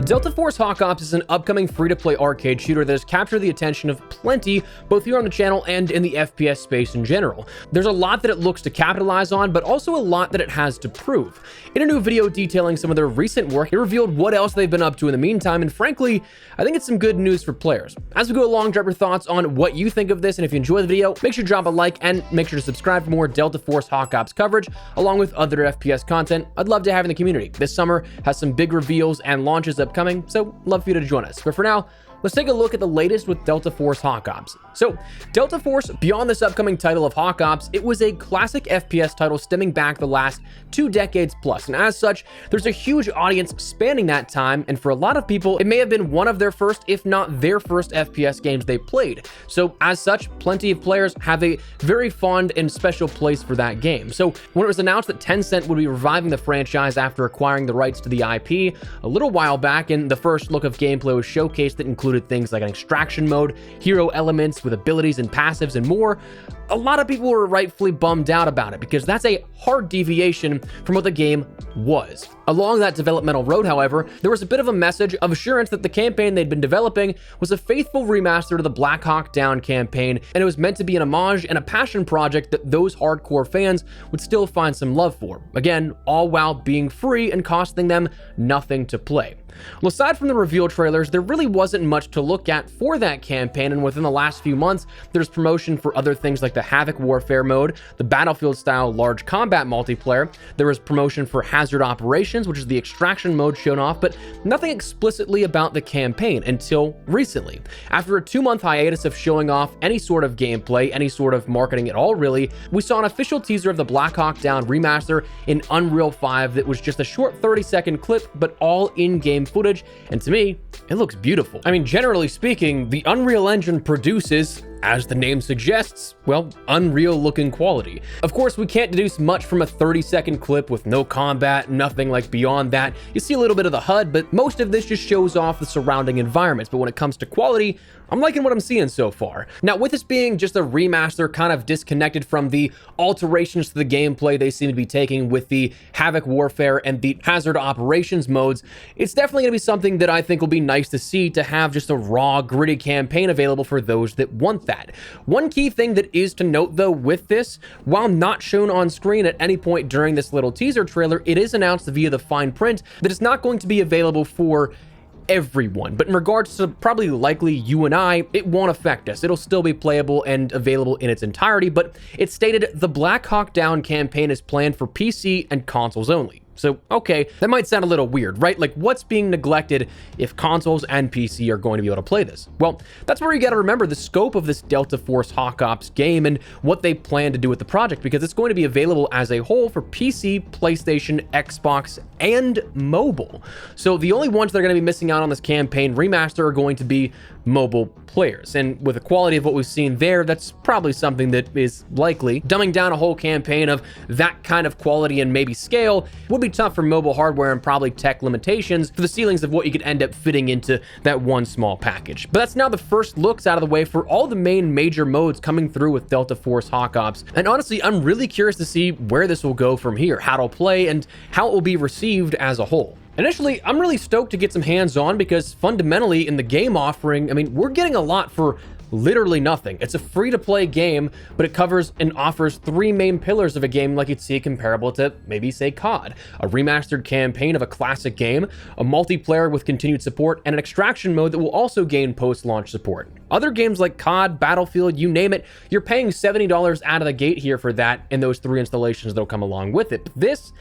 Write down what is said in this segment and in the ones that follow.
Delta Force Hawk Ops is an upcoming free-to-play arcade shooter that has captured the attention of plenty, both here on the channel and in the FPS space in general. There's a lot that it looks to capitalize on, but also a lot that it has to prove. In a new video detailing some of their recent work, it revealed what else they've been up to in the meantime, and frankly, I think it's some good news for players. As we go along, drop your thoughts on what you think of this, and if you enjoy the video, make sure to drop a like and make sure to subscribe for more Delta Force Hawk Ops coverage, along with other FPS content I'd love to have in the community. This summer has some big reveals and launches upcoming, so love for you to join us. But for now, let's take a look at the latest with Delta Force Hawk Ops. So, Delta Force, beyond this upcoming title of Hawk Ops, it was a classic FPS title stemming back the last 2 decades plus, and as such, there's a huge audience spanning that time, and for a lot of people, it may have been one of their first, if not their first FPS games they played. So, as such, plenty of players have a very fond and special place for that game. So, when it was announced that Tencent would be reviving the franchise after acquiring the rights to the IP a little while back, and the first look of gameplay was showcased that included things like an extraction mode, hero elements with abilities and passives, and more, a lot of people were rightfully bummed out about it because that's a hard deviation from what the game was. Along that developmental road, however, there was a bit of a message of assurance that the campaign they'd been developing was a faithful remaster to the Black Hawk Down campaign, and it was meant to be an homage and a passion project that those hardcore fans would still find some love for. Again, all while being free and costing them nothing to play. Well, aside from the reveal trailers, there really wasn't much to look at for that campaign, and within the last few months, there's promotion for other things like the Havoc Warfare mode, the Battlefield-style large combat multiplayer. There was promotion for Hazard Operations, which is the extraction mode shown off, but nothing explicitly about the campaign until recently. After a 2-month hiatus of showing off any sort of gameplay, any sort of marketing at all really, we saw an official teaser of the Black Hawk Down remaster in Unreal 5 that was just a short 30-second clip, but all in-game footage, and to me, it looks beautiful. I mean, generally speaking, the Unreal Engine produces, as the name suggests, well, Unreal-looking quality. Of course, we can't deduce much from a 30-second clip with no combat, nothing like beyond that. You see a little bit of the HUD, but most of this just shows off the surrounding environments. But when it comes to quality, I'm liking what I'm seeing so far. Now, with this being just a remaster kind of disconnected from the alterations to the gameplay they seem to be taking with the Havoc Warfare and the Hazard Operations modes, it's definitely going to be something that I think will be nice to see, to have just a raw, gritty campaign available for those that want that. One key thing that is to note, though, with this, while not shown on screen at any point during this little teaser trailer, it is announced via the fine print that it's not going to be available for everyone. But in regards to probably likely you and I, it won't affect us. It'll still be playable and available in its entirety, but it stated the Black Hawk Down campaign is planned for PC and consoles only. So, okay, that might sound a little weird, right? Like, what's being neglected if consoles and PC are going to be able to play this? Well, that's where you got to remember the scope of this Delta Force Hawk Ops game and what they plan to do with the project, because it's going to be available as a whole for PC, PlayStation, Xbox, and mobile. So the only ones that are going to be missing out on this campaign remaster are going to be mobile players. And with the quality of what we've seen there, that's probably something that is likely. Dumbing down a whole campaign of that kind of quality and maybe scale would be tough for mobile hardware and probably tech limitations for the ceilings of what you could end up fitting into that one small package. But that's now the first looks out of the way for all the main major modes coming through with Delta Force Hawk Ops. And honestly, I'm really curious to see where this will go from here, how it'll play, and how it will be received as a whole. Initially, I'm really stoked to get some hands-on because fundamentally in the game offering, I mean, we're getting a lot for literally nothing. It's a free-to-play game, but it covers and offers 3 main pillars of a game like you'd see comparable to maybe, say, COD. A remastered campaign of a classic game, a multiplayer with continued support, and an extraction mode that will also gain post-launch support. Other games like COD, Battlefield, you name it, you're paying $70 out of the gate here for that and those 3 installations that'll come along with it. But this,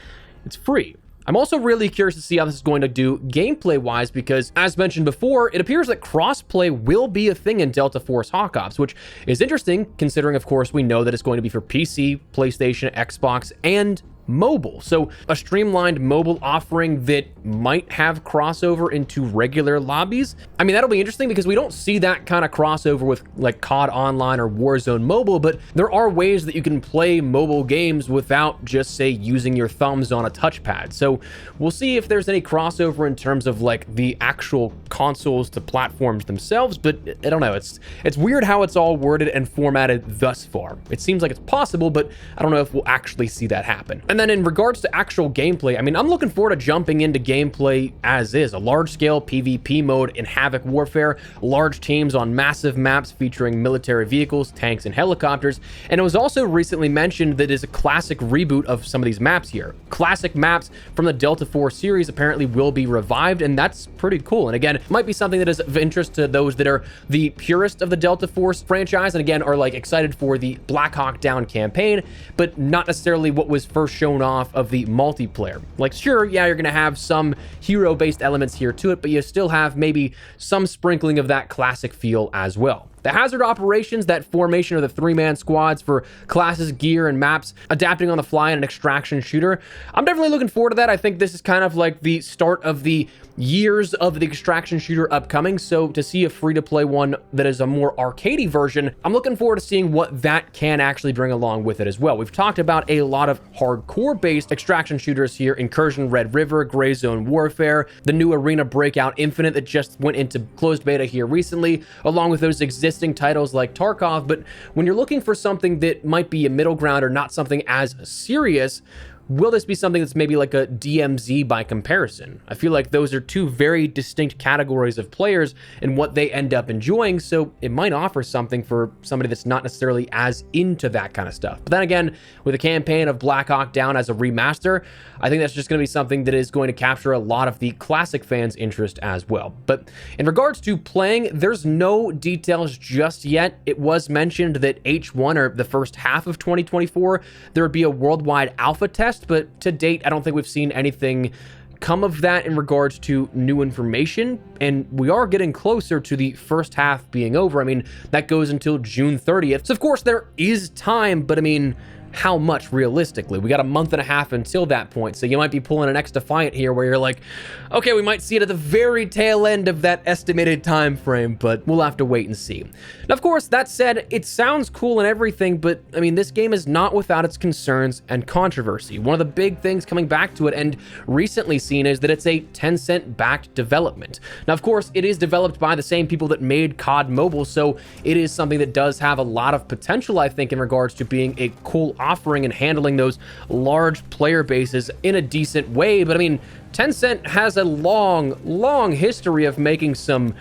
it's free. I'm also really curious to see how this is going to do gameplay-wise because, as mentioned before, it appears that crossplay will be a thing in Delta Force Hawk Ops, which is interesting considering, of course, we know that it's going to be for PC, PlayStation, Xbox, and mobile. So a streamlined mobile offering that might have crossover into regular lobbies. I mean, that'll be interesting because we don't see that kind of crossover with like COD Online or Warzone Mobile, but there are ways that you can play mobile games without just, say, using your thumbs on a touchpad. So we'll see if there's any crossover in terms of like the actual consoles to platforms themselves, but I don't know. It's weird how it's all worded and formatted thus far. It seems like it's possible, but I don't know if we'll actually see that happen. And And then in regards to actual gameplay, I mean, I'm looking forward to jumping into gameplay as is. A large-scale PvP mode in Havoc Warfare, large teams on massive maps featuring military vehicles, tanks, and helicopters. And it was also recently mentioned that it is a classic reboot of some of these maps here. Classic maps from the Delta Force series apparently will be revived, and that's pretty cool. And again, it might be something that is of interest to those that are the purist of the Delta Force franchise, and again, are like excited for the Black Hawk Down campaign, but not necessarily what was first shown off of the multiplayer. Like, sure, yeah, you're gonna have some hero-based elements here to it, but you still have maybe some sprinkling of that classic feel as well. The hazard operations, that formation of the three-man squads for classes, gear, and maps, adapting on the fly in an extraction shooter. I'm definitely looking forward to that. I think this is kind of like the start of the years of the extraction shooter upcoming, so to see a free-to-play one that is a more arcadey version, I'm looking forward to seeing what that can actually bring along with it as well. We've talked about a lot of hardcore-based extraction shooters here: Incursion Red River, Gray Zone Warfare, the new Arena Breakout Infinite that just went into closed beta here recently, along with those existing titles like Tarkov. But when you're looking for something that might be a middle ground or not something as serious, will this be something that's maybe like a DMZ by comparison? I feel like those are two very distinct categories of players and what they end up enjoying, so it might offer something for somebody that's not necessarily as into that kind of stuff. But then again, with a campaign of Black Hawk Down as a remaster, I think that's just going to be something that is going to capture a lot of the classic fans' interest as well. But in regards to playing, there's no details just yet. It was mentioned that H1, or the first half of 2024, there would be a worldwide alpha test, but to date, I don't think we've seen anything come of that in regards to new information, and we are getting closer to the first half being over. I mean, that goes until June 30th, so of course there is time, but I mean, how much realistically? We got a month and a half until that point, so you might be pulling an X-Defiant here where you're like, okay, we might see it at the very tail end of that estimated time frame, but we'll have to wait and see. Now, of course, that said, it sounds cool and everything, but I mean, this game is not without its concerns and controversy. One of the big things coming back to it and recently seen is that it's a Tencent-backed development. Now, of course, it is developed by the same people that made COD Mobile, so it is something that does have a lot of potential, I think, in regards to being a cool offering and handling those large player bases in a decent way. But I mean, Tencent has a long history of making some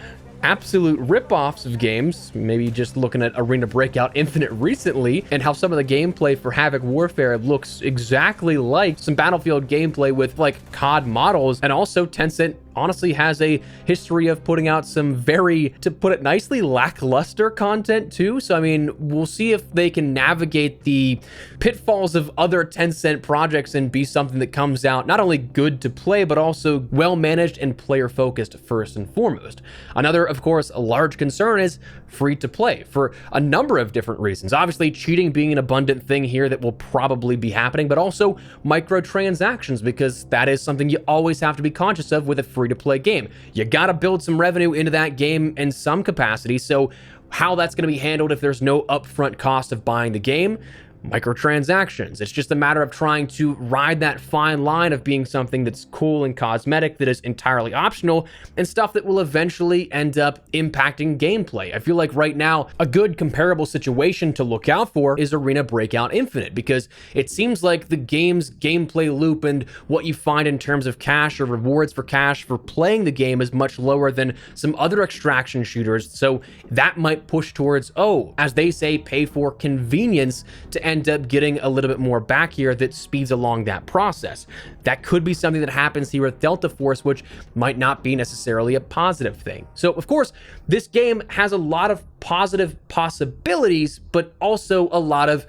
absolute rip-offs of games. Maybe just looking at Arena Breakout Infinite recently, and how some of the gameplay for Havoc Warfare looks exactly like some Battlefield gameplay with like COD models. And also Tencent honestly has a history of putting out some very, to put it nicely, lackluster content too. So I mean, we'll see if they can navigate the pitfalls of other Tencent projects and be something that comes out not only good to play, but also well managed and player focused first and foremost. Another, of course, a large concern is free to play for a number of different reasons. Obviously, cheating being an abundant thing here that will probably be happening, but also microtransactions, because that is something you always have to be conscious of with a free to play game. You got to build some revenue into that game in some capacity. So how that's going to be handled if there's no upfront cost of buying the game? Microtransactions. It's just a matter of trying to ride that fine line of being something that's cool and cosmetic that is entirely optional, and stuff that will eventually end up impacting gameplay. I feel like right now a good comparable situation to look out for is Arena Breakout Infinite, because it seems like the game's gameplay loop and what you find in terms of cash or rewards for cash for playing the game is much lower than some other extraction shooters. So that might push towards, oh, as they say, pay for convenience to end up getting a little bit more back here that speeds along that process. That could be something that happens here with Delta Force, which might not be necessarily a positive thing. So of course, this game has a lot of positive possibilities, but also a lot of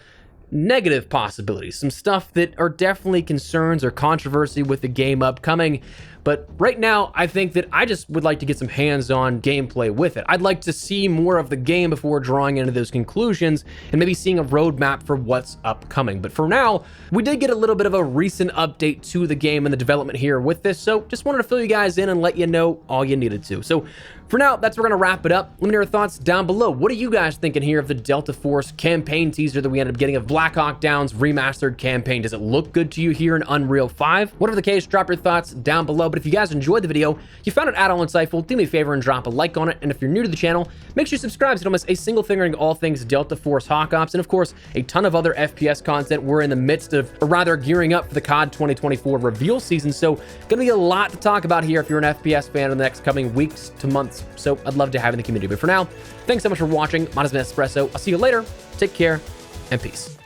negative possibilities, some stuff that are definitely concerns or controversy with the game upcoming. But right now, I think that I just would like to get some hands-on gameplay with it. I'd like to see more of the game before drawing into those conclusions and maybe seeing a roadmap for what's upcoming. But for now, we did get a little bit of a recent update to the game and the development here with this, so just wanted to fill you guys in and let you know all you needed to. So for now, that's where we're going to wrap it up. Let me know your thoughts down below. What are you guys thinking here of the Delta Force campaign teaser that we ended up getting of Black Hawk Down's remastered campaign? Does it look good to you here in Unreal 5? Whatever the case, drop your thoughts down below. But But if you guys enjoyed the video, you found it at all insightful, do me a favor and drop a like on it. And if you're new to the channel, make sure you subscribe so you don't miss a single fingering all things Delta Force Hawk Ops, and of course, a ton of other FPS content. We're in the midst of, or rather gearing up for the COD 2024 reveal season, so gonna be a lot to talk about here if you're an FPS fan in the next coming weeks to months. So I'd love to have you in the community. But for now, thanks so much for watching. Mine has been Espresso. I'll see you later. Take care and peace.